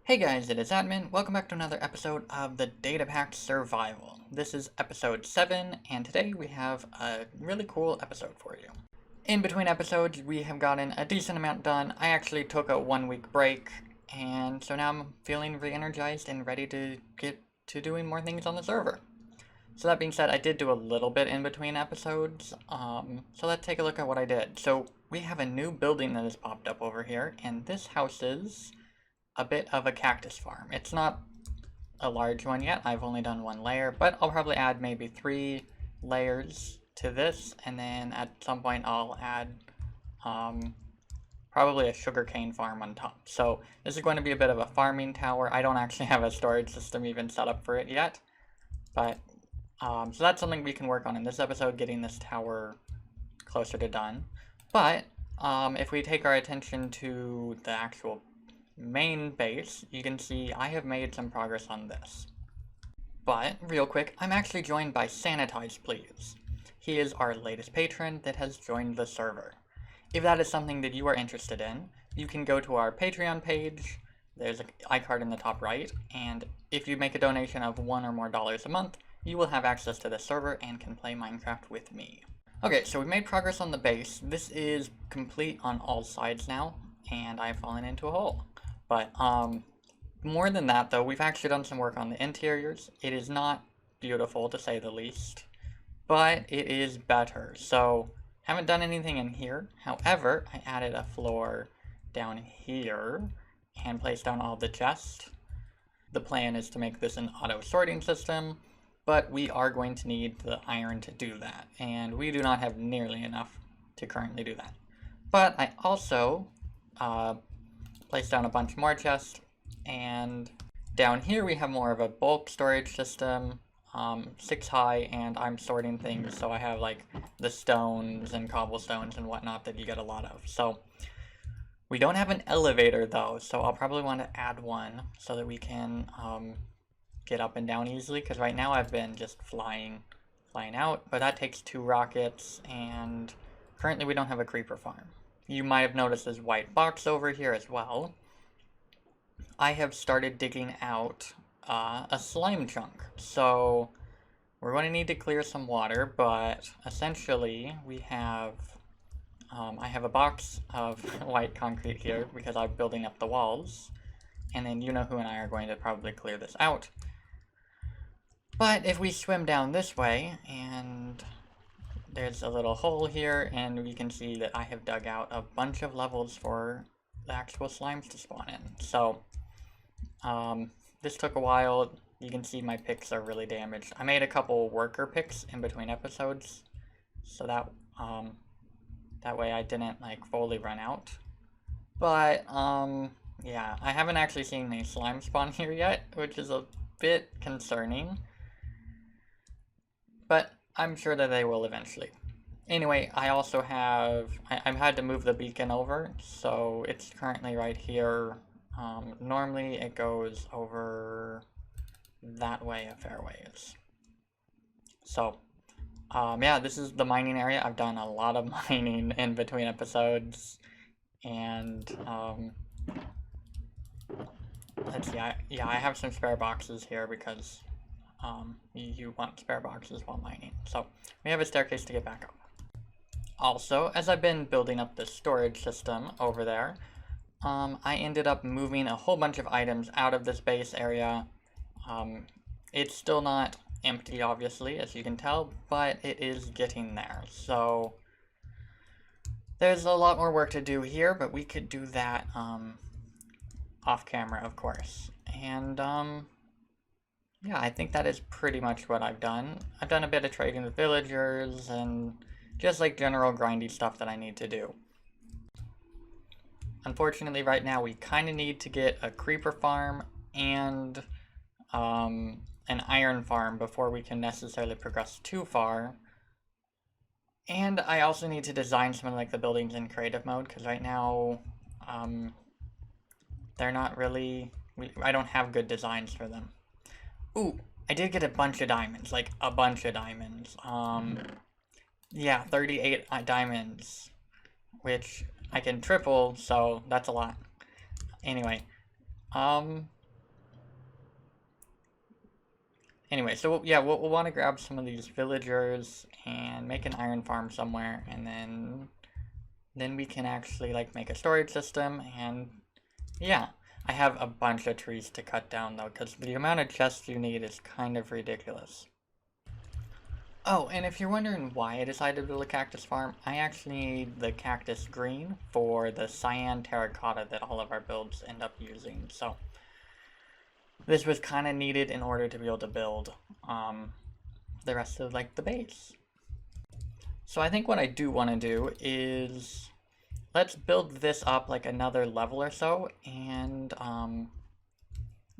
Hey guys, it is Admin. Welcome back to another episode of the Datapack Survival. This is episode 7, and today we have a really cool episode for you. In between episodes, we have gotten a decent amount done. I actually took a 1-week break, and so now I'm feeling re-energized and ready to get to doing more things on the server. So that being said, I did do a little bit in between episodes, so let's take a look at what I did. So we have a new building that has popped up over here, and this houses a bit of a cactus farm. It's not a large one yet, I've only done 1 layer, but I'll probably add maybe 3 layers to this, and then at some point I'll add probably a sugarcane farm on top. So this is going to be a bit of a farming tower. I don't actually have a storage system even set up for it yet, but so that's something we can work on in this episode, getting this tower closer to done. But if we take our attention to the actual main base, you can see I have made some progress on this. But, real quick, I'm actually joined by Sanitize Please. He is our latest patron that has joined the server. If that is something that you are interested in, you can go to our Patreon page, there's an iCard in the top right, and if you make a donation of $1 or more a month, you will have access to the server and can play Minecraft with me. Okay, so we've made progress on the base. This is complete on all sides now, and I've fallen into a hole. But, more than that though, we've actually done some work on the interiors. It is not beautiful, to say the least, but it is better. So, haven't done anything in here. However, I added a floor down here and placed down all the chests. The plan is to make this an auto sorting system, but we are going to need the iron to do that, and we do not have nearly enough to currently do that. But I also placed down a bunch more chests, and down here we have more of a bulk storage system, 6 high, and I'm sorting things, so I have like the stones and cobblestones and whatnot that you get a lot of. So we don't have an elevator though, so I'll probably want to add one so that we can get up and down easily, because right now I've been just flying out, but that takes 2 rockets, and currently we don't have a creeper farm. You might have noticed this white box over here as well. I have started digging out a slime chunk, so we're going to need to clear some water, but essentially we have, I have a box of white concrete here because I'm building up the walls, and then you know who and I are going to probably clear this out. But if we swim down this way, and there's a little hole here, and we can see that I have dug out a bunch of levels for the actual slimes to spawn in. So, this took a while. You can see my picks are really damaged. I made a couple worker picks in between episodes, so that, that way I didn't, like, fully run out. But, yeah, I haven't actually seen any slime spawn here yet, which is a bit concerning. But I'm sure that they will eventually. Anyway, I also have, I've had to move the beacon over, so it's currently right here. Normally it goes over that way a fair ways. So, yeah, this is the mining area. I've done a lot of mining in between episodes, and, let's see, I have some spare boxes here because you want spare boxes while mining. So we have a staircase to get back up. Also, as I've been building up the storage system over there, I ended up moving a whole bunch of items out of this base area. It's still not empty, obviously, as you can tell, but it is getting there. So there's a lot more work to do here, but we could do that off camera, of course. And yeah, I think that is pretty much what I've done. I've done a bit of trading with villagers and just like general grindy stuff that I need to do. Unfortunately, right now we kind of need to get a creeper farm and an iron farm before we can necessarily progress too far. And I also need to design some of like the buildings in creative mode, because right now they're not really, I don't have good designs for them. Ooh, I did get a bunch of diamonds, like a bunch of diamonds. Yeah, 38 diamonds, which I can triple, so that's a lot. Anyway, Um, anyway, so yeah, we'll want to grab some of these villagers and make an iron farm somewhere, and then we can actually like make a storage system. And yeah, I have a bunch of trees to cut down though, because the amount of chests you need is kind of ridiculous. Oh, and if you're wondering why I decided to build a cactus farm, I actually need the cactus green for the cyan terracotta that all of our builds end up using. So this was kind of needed in order to be able to build the rest of like the base. So I think what I do want to do is let's build this up like another level or so, and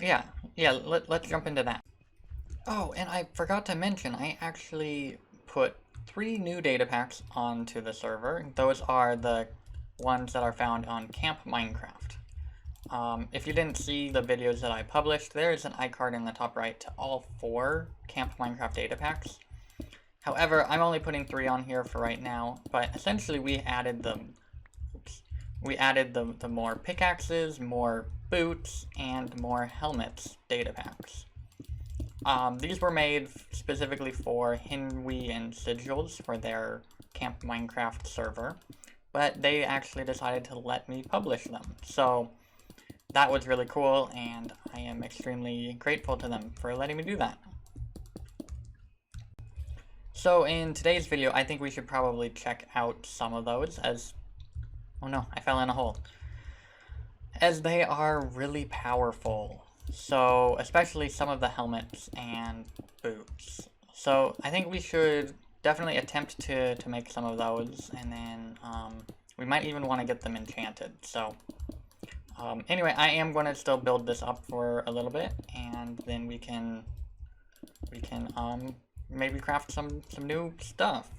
yeah, let's jump into that. Oh, and I forgot to mention, I actually put 3 new data packs onto the server. Those are the ones that are found on Camp Minecraft. If you didn't see the videos that I published, there is an iCard in the top right to all 4 Camp Minecraft data packs. However, I'm only putting 3 on here for right now, but essentially we added the more pickaxes, more boots, and more helmets data packs. These were made specifically for Hinwe and Sigils for their Camp Minecraft server, but they actually decided to let me publish them. So that was really cool, and I am extremely grateful to them for letting me do that. So in today's video, I think we should probably check out some of those as... Oh no, I fell in a hole. As they are really powerful. So, especially some of the helmets and boots. So, I think we should definitely attempt to make some of those, and then we might even want to get them enchanted. So, anyway, I am going to still build this up for a little bit, and then we can maybe craft some new stuff.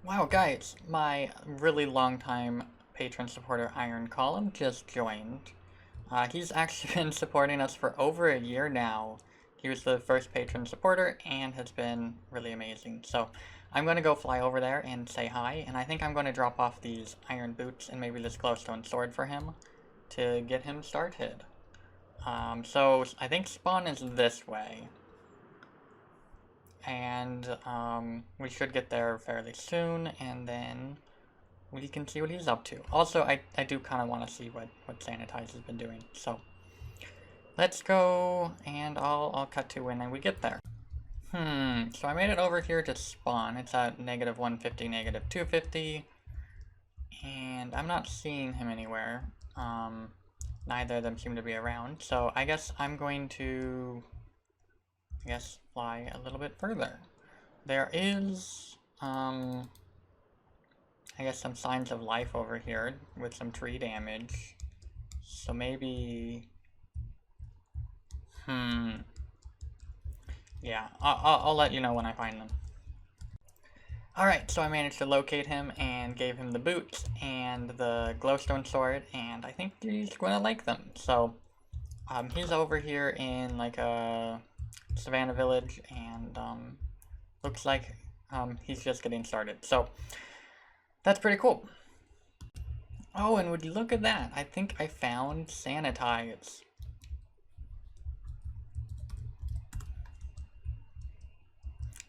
Wow, guys, my really long time patron supporter Iron Column just joined. He's actually been supporting us for over a year now. He was the first patron supporter and has been really amazing. So I'm going to go fly over there and say hi, and I think I'm going to drop off these iron boots and maybe this glowstone sword for him to get him started. So I think spawn is this way. And we should get there fairly soon, and then we can see what he's up to. Also, I do kind of want to see what Sanitize has been doing. So let's go, and I'll cut to when we get there. So I made it over here to spawn. It's at -150, -250, and I'm not seeing him anywhere. Neither of them seem to be around, so I guess I'm going to fly a little bit further. There is I guess some signs of life over here with some tree damage. So maybe... Yeah, I'll let you know when I find them. Alright, so I managed to locate him and gave him the boots and the glowstone sword, and I think he's gonna like them. So, he's over here in like a savannah village, and looks like he's just getting started. So, that's pretty cool. Oh, and would you look at that? I think I found Sanitize.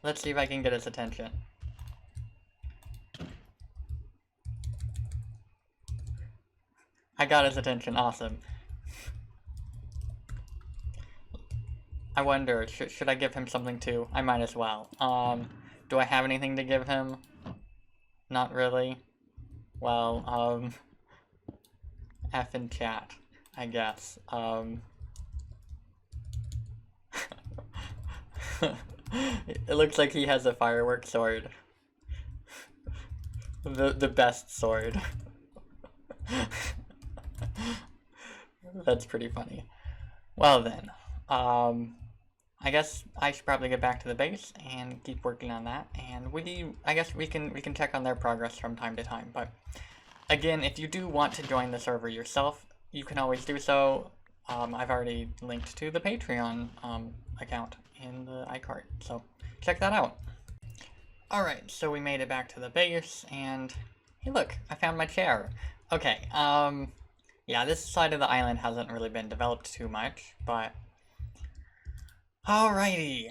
Let's see if I can get his attention. I got his attention, awesome. I wonder, should I give him something too? I might as well. Do I have anything to give him? Not really. Well, F in chat, I guess. It looks like he has a firework sword. The best sword. That's pretty funny. Well then, I guess I should probably get back to the base and keep working on that, and I guess we can check on their progress from time to time. But again, if you do want to join the server yourself, you can always do so. I've already linked to the Patreon account in the iCard, so check that out. Alright, so we made it back to the base, and hey look, I found my chair. Okay, Yeah, this side of the island hasn't really been developed too much, but... Alrighty.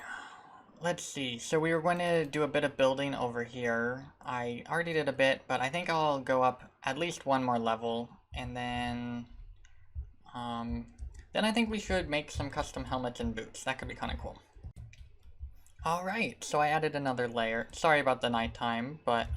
Let's see. So we were going to do a bit of building over here. I already did a bit, but I think I'll go up at least one more level, and then I think we should make some custom helmets and boots. That could be kind of cool. Alright, so I added another layer. Sorry about the nighttime, but,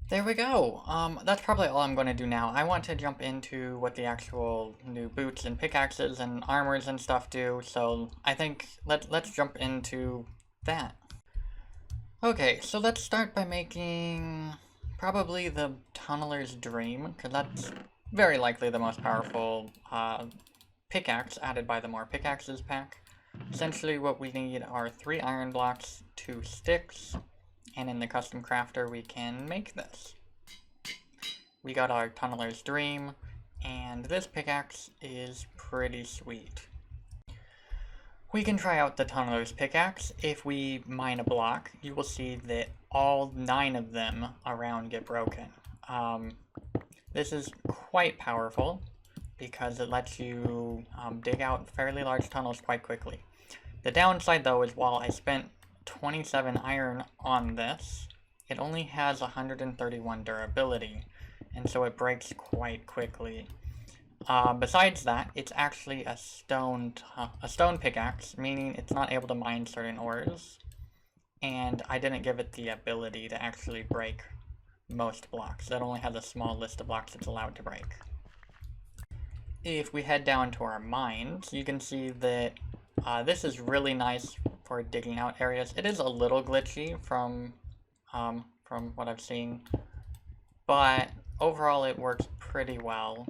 there we go. That's probably all I'm going to do now. I want to jump into what the actual new boots and pickaxes and armors and stuff do, so I think let's jump into that. Okay, so let's start by making probably the Tunneler's Dream, because that's very likely the most powerful pickaxe added by the More Pickaxes pack. Essentially what we need are 3 iron blocks, 2 sticks, and in the custom crafter we can make this. We got our Tunneler's Dream, and this pickaxe is pretty sweet. We can try out the Tunneler's pickaxe. If we mine a block, you will see that all 9 of them around get broken. This is quite powerful because it lets you dig out fairly large tunnels quite quickly. The downside though is while I spent 27 iron on this, it only has 131 durability, and so it breaks quite quickly. Besides that, it's actually a stone pickaxe, meaning it's not able to mine certain ores, and I didn't give it the ability to actually break most blocks. It only has a small list of blocks it's allowed to break. If we head down to our mines, you can see that this is really nice for digging out areas. It is a little glitchy from what I've seen, but overall it works pretty well.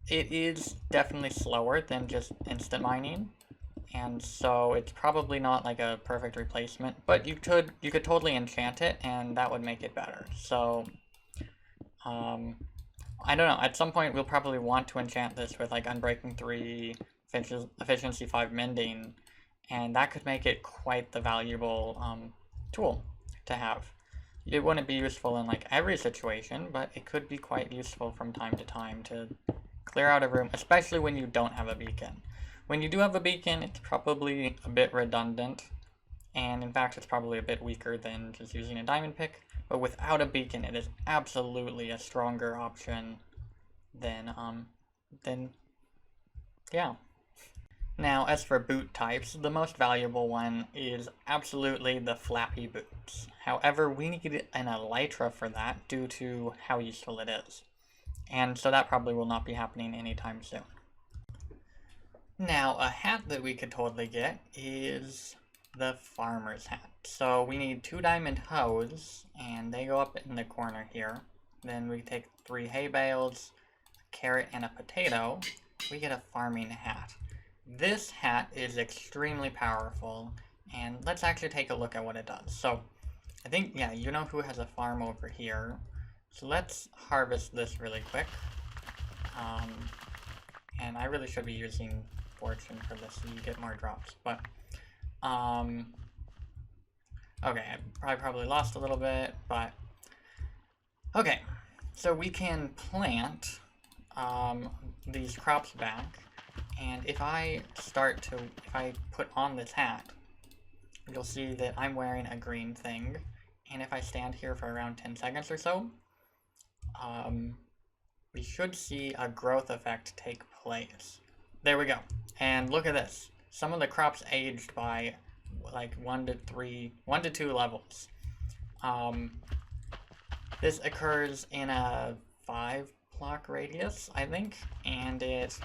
It is definitely slower than just instant mining, and so it's probably not like a perfect replacement, but you could totally enchant it and that would make it better. So I don't know, at some point we'll probably want to enchant this with like Unbreaking 3, Efficiency 5 Mending, and that could make it quite the valuable tool to have. It wouldn't be useful in like every situation, but it could be quite useful from time to time to clear out a room, especially when you don't have a beacon. When you do have a beacon, it's probably a bit redundant, and in fact it's probably a bit weaker than just using a diamond pick, but without a beacon it is absolutely a stronger option than yeah. Now, as for boot types, the most valuable one is absolutely the flappy boots. However, we need an elytra for that due to how useful it is. And so that probably will not be happening anytime soon. Now, a hat that we could totally get is the farmer's hat. So we need 2 diamond hoes, and they go up in the corner here. Then we take 3 hay bales, a carrot, and a potato. We get a farming hat. This hat is extremely powerful, and let's actually take a look at what it does. So, I think, yeah, you know who has a farm over here. So let's harvest this really quick. And I really should be using fortune for this so you get more drops, but, okay, I probably lost a little bit, but, okay, so we can plant, these crops back. And if I put on this hat, you'll see that I'm wearing a green thing, and if I stand here for around 10 seconds or so, we should see a growth effect take place. There we go. And look at this. Some of the crops aged by like 1 to 2 levels. This occurs in a 5 block radius, I think, and it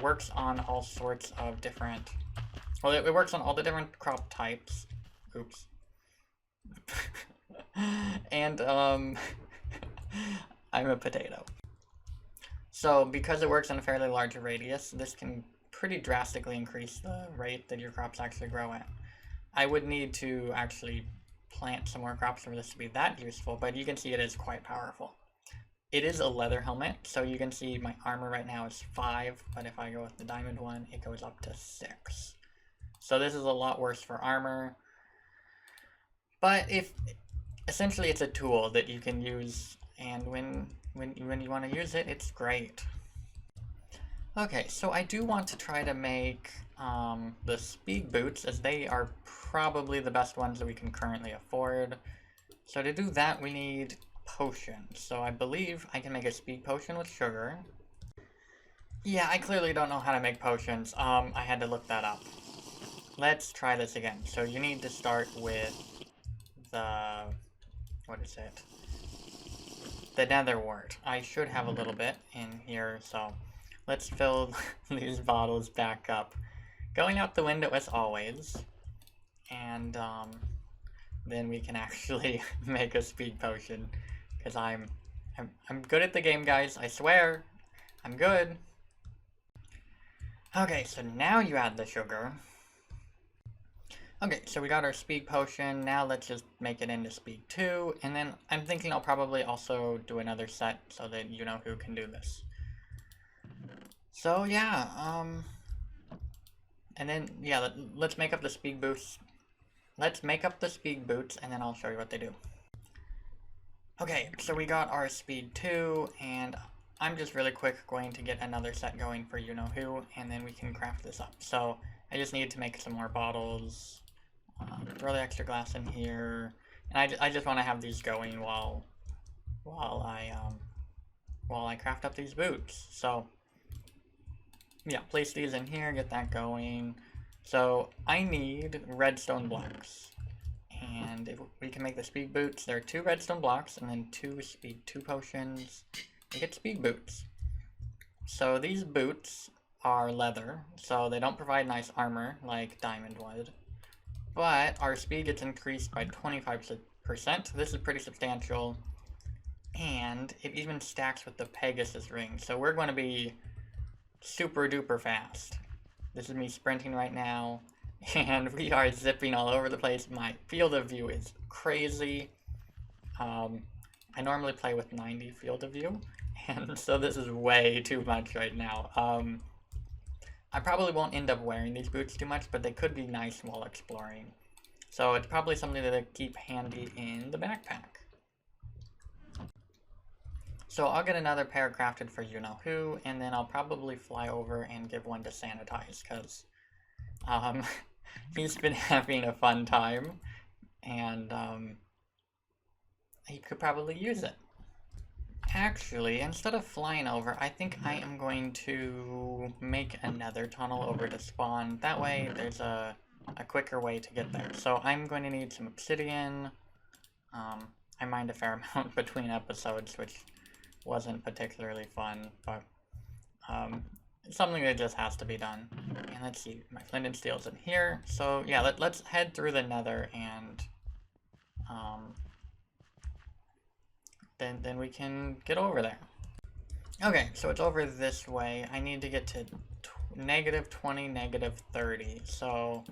works on all sorts of different, well, it works on all the different crop types. Oops. And I'm a potato. So because it works on a fairly large radius, this can pretty drastically increase the rate that your crops actually grow at. I would need to actually plant some more crops for this to be that useful, but you can see it is quite powerful. It is a leather helmet, so you can see my armor right now is 5, but if I go with the diamond one, it goes up to 6. So this is a lot worse for armor. But essentially it's a tool that you can use, and when you want to use it, it's great. Okay, so I do want to try to make the speed boots, as they are probably the best ones that we can currently afford. So to do that, we need potions. So I believe I can make a speed potion with sugar. Yeah, I clearly don't know how to make potions. I had to look that up. Let's try this again. So you need to start with the... what is it? The nether wart. I should have a little bit in here, so let's fill these bottles back up. Going out the window as always. And then we can actually make a speed potion. Because I'm good at the game, guys. I swear. I'm good. Okay, so now you add the sugar. Okay, so we got our speed potion. Now let's just make it into speed 2. And then I'm thinking I'll probably also do another set so that you know who can do this. So yeah, and then, yeah, let's make up the speed boosts. Let's make up the speed boots, and then I'll show you what they do. Okay, so we got our speed 2, and I'm just really quick going to get another set going for you know who, and then we can craft this up. So I just need to make some more bottles, throw the extra glass in here, and I just want to have these going while I craft up these boots. So yeah, place these in here, get that going. So I need redstone blocks. And if we can make the speed boots, there are 2 redstone blocks and then 2 speed 2 potions to get speed boots. So these boots are leather, so they don't provide nice armor like diamond would. But our speed gets increased by 25%. This is pretty substantial. And it even stacks with the Pegasus ring, so we're going to be super duper fast. This is me sprinting right now, and we are zipping all over the place. My field of view is crazy. I normally play with 90 field of view, and so this is way too much right now. I probably won't end up wearing these boots too much, but they could be nice while exploring. So it's probably something that I keep handy in the backpack. So I'll get another pair crafted for you know who, and then I'll probably fly over and give one to Sanitize, because he's been having a fun time, and he could probably use it. Actually, instead of flying over, I think I am going to make another tunnel over to spawn. That way there's a quicker way to get there. So I'm going to need some obsidian. I mined a fair amount between episodes, which wasn't particularly fun, but it's something that just has to be done. And let's see, my flint and steel's in here. So yeah, let's head through the nether, and then we can get over there. Okay, so it's over this way. I need to get to -20, -30. So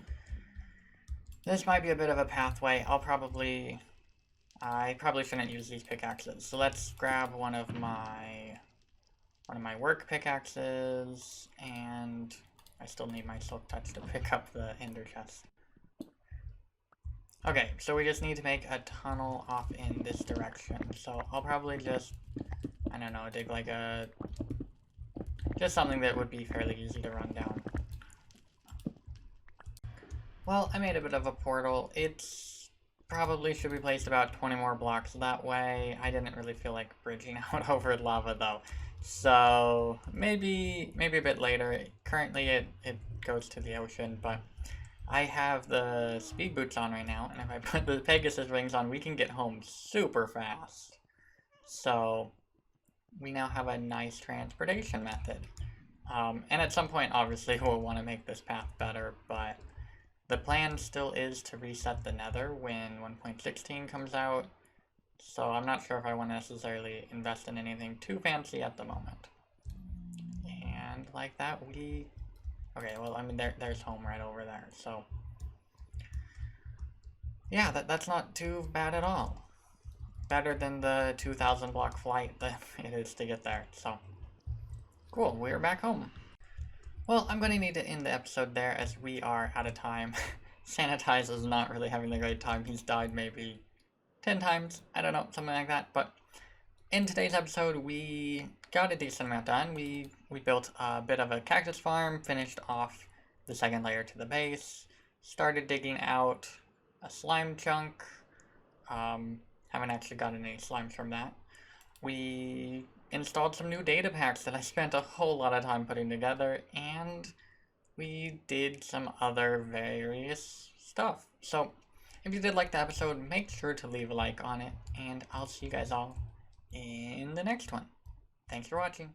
this might be a bit of a pathway. I probably shouldn't use these pickaxes. So let's grab one of my work pickaxes, and I still need my silk touch to pick up the ender chest. Okay, so we just need to make a tunnel off in this direction. So I'll probably just, I don't know, dig like just something that would be fairly easy to run down. Well, I made a bit of a portal. It's probably should be placed about 20 more blocks that way. I didn't really feel like bridging out over lava though. So maybe a bit later. Currently it goes to the ocean, but I have the speed boots on right now, and if I put the Pegasus wings on, we can get home super fast. So we now have a nice transportation method. And at some point, obviously, we'll want to make this path better, but the plan still is to reset the nether when 1.16 comes out. So I'm not sure if I want to necessarily invest in anything too fancy at the moment. And like that, okay, well, I mean, there's home right over there, so yeah, that's not too bad at all. Better than the 2,000 block flight that it is to get there, so cool, we're back home. Well, I'm going to need to end the episode there as we are out of time. Sanitize is not really having a great time. He's died maybe 10 times, I don't know, something like that. But in today's episode, we got a decent amount done. We built a bit of a cactus farm, finished off the second layer to the base, started digging out a slime chunk. Haven't actually gotten any slimes from that. We installed some new data packs that I spent a whole lot of time putting together, and we did some other various stuff. So, if you did like the episode, make sure to leave a like on it, and I'll see you guys all in the next one. Thanks for watching.